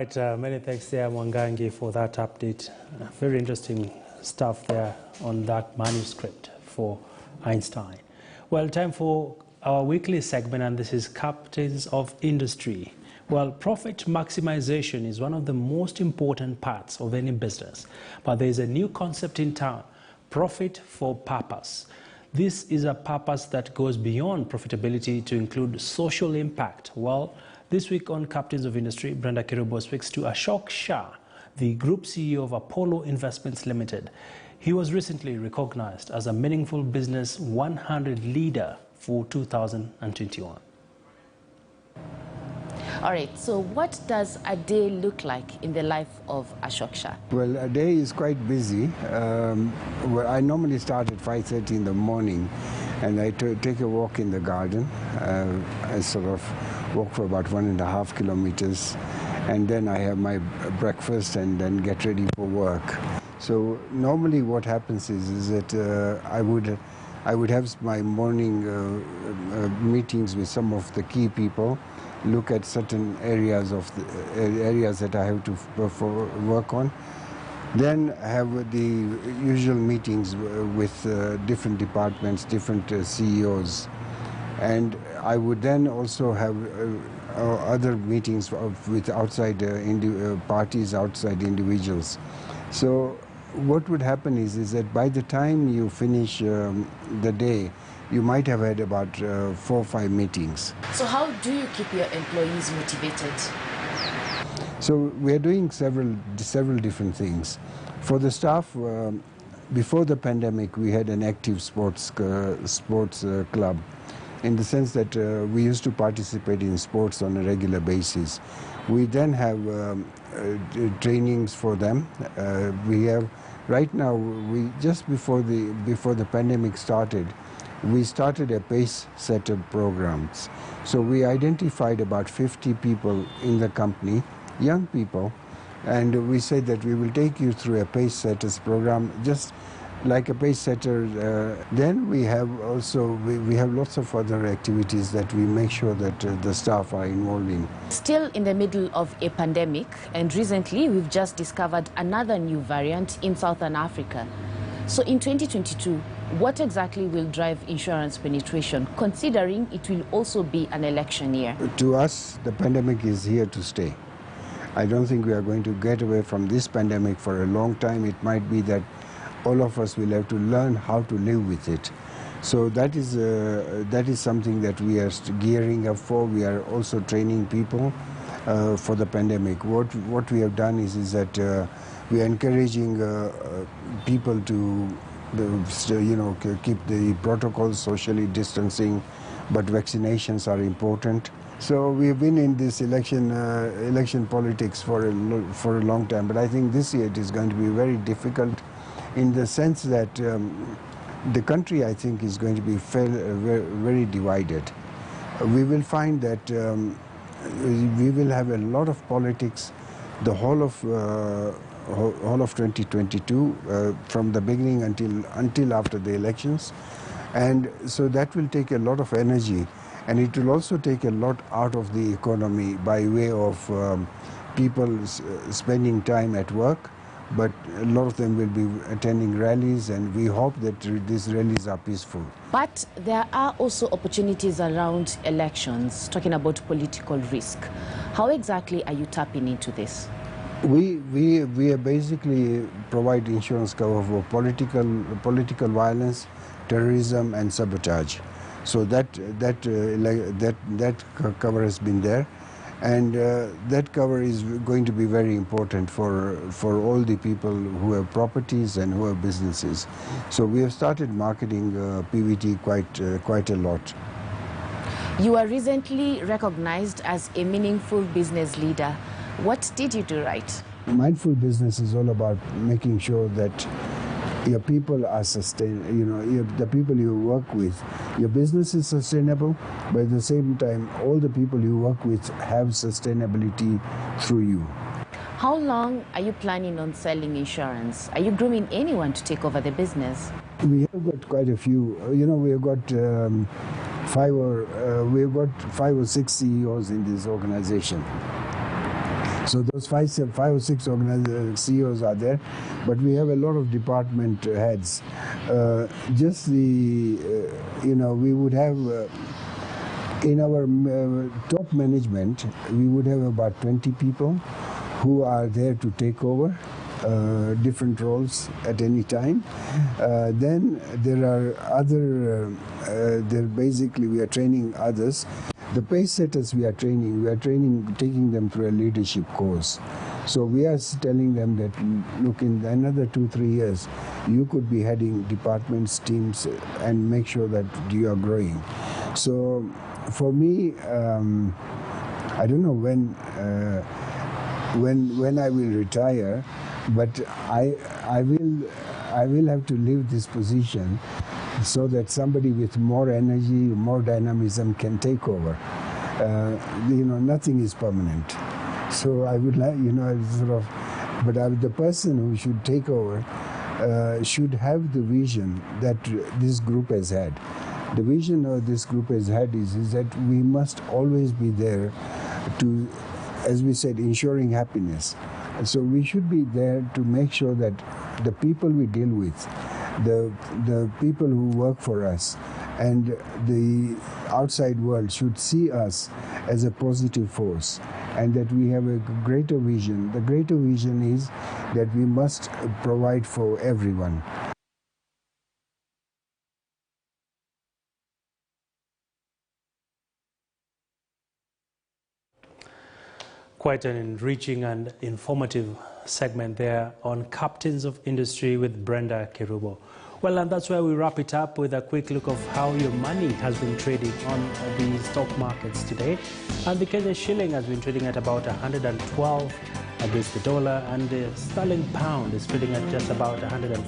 Right, many thanks there, Mwangangi, for that update. Very interesting stuff there on that manuscript for Einstein. Well, time for our weekly segment, and this is Captains of Industry. Well, profit maximization is one of the most important parts of any business, but there is a new concept in town, profit for purpose. This is a purpose that goes beyond profitability to include social impact. Well, this week on Captains of Industry, Brenda Kirubo speaks to Ashok Shah, the Group CEO of Apollo Investments Limited. He was recently recognized as a Meaningful Business 100 Leader for 2021. All right, so what does a day look like in the life of Ashok Shah? Well, a day is quite busy. Well, I normally start at 5:30 in the morning, and I take a walk in the garden. I sort of walk for about 1.5 kilometers, and then I have my breakfast and then get ready for work. So normally what happens is that I would have my morning meetings with some of the key people, look at certain areas that I have to work on, then have the usual meetings with different departments, different CEOs, and I would then also have other meetings with outside parties, outside individuals. So what would happen is that by the time you finish the day, you might have had about 4 or 5 meetings. So how do you keep your employees motivated? So we are doing several different things. For the staff, before the pandemic, we had an active sports club, in the sense that we used to participate in sports on a regular basis. We then have trainings for them. We have right now. Just before the pandemic started, we started a pace setter programs. So we identified about 50 people in the company, young people, and we said that we will take you through a pace setters program, just like a pace setter. Then we have also we have lots of other activities that we make sure that the staff are involved in. Still in the middle of a pandemic, and recently we've just discovered another new variant in Southern Africa. So in 2022, what exactly will drive insurance penetration, considering it will also be an election year? To us, the pandemic is here to stay. I don't think we are going to get away from this pandemic for a long time. It might be that all of us will have to learn how to live with it. So that is something that we are gearing up for. We are also training people for the pandemic. What we have done is that we are encouraging people to keep the protocols, socially distancing, but vaccinations are important. So we've been in this election politics for a long time, but I think this year it is going to be very difficult, in the sense that the country, I think, is going to be very divided. We will find that we will have a lot of politics the whole of 2022, from the beginning until after the elections, and so that will take a lot of energy, and it will also take a lot out of the economy by way of people spending time at work. But a lot of them will be attending rallies, and we hope that these rallies are peaceful. But there are also opportunities around elections, talking about political risk. How exactly are you tapping into this? We are basically provide insurance cover for political violence, terrorism, and sabotage. So that cover has been there. And that cover is going to be very important for all the people who have properties and who have businesses. So we have started marketing PVT quite a lot. You were recently recognized as a Meaningful Business Leader. What did you do right? Mindful business is all about making sure that your people are sustainable, the people you work with. Your business is sustainable, but at the same time, all the people you work with have sustainability through you. How long are you planning on selling insurance? Are you grooming anyone to take over the business? We have got quite a few. We have got 5 or 6 CEOs in this organization. So those five or six CEOs are there, but we have a lot of department heads. Just the, we would have, in our top management, we would have about 20 people who are there to take over different roles at any time. Then there are other, basically we are training others. The pace setters we are training, taking them through a leadership course. So we are telling them that, look, in another 2-3 years, you could be heading departments, teams, and make sure that you are growing. So for me, I don't know when I will retire, but I will have to leave this position so that somebody with more energy, more dynamism can take over. Nothing is permanent. So I would like, but the person who should take over should have the vision that this group has had. The vision of this group has had is that we must always be there to, as we said, ensuring happiness. So we should be there to make sure that the people we deal with, the people who work for us, and the outside world should see us as a positive force, and that we have a greater vision. The greater vision is that we must provide for everyone. Quite an enriching and informative segment there on Captains of Industry with Brenda Kerubo. Well, and that's where we wrap it up with a quick look of how your money has been trading on the stock markets today. And the Kenya shilling has been trading at about 112 against the dollar, and the sterling pound is trading at just about 150.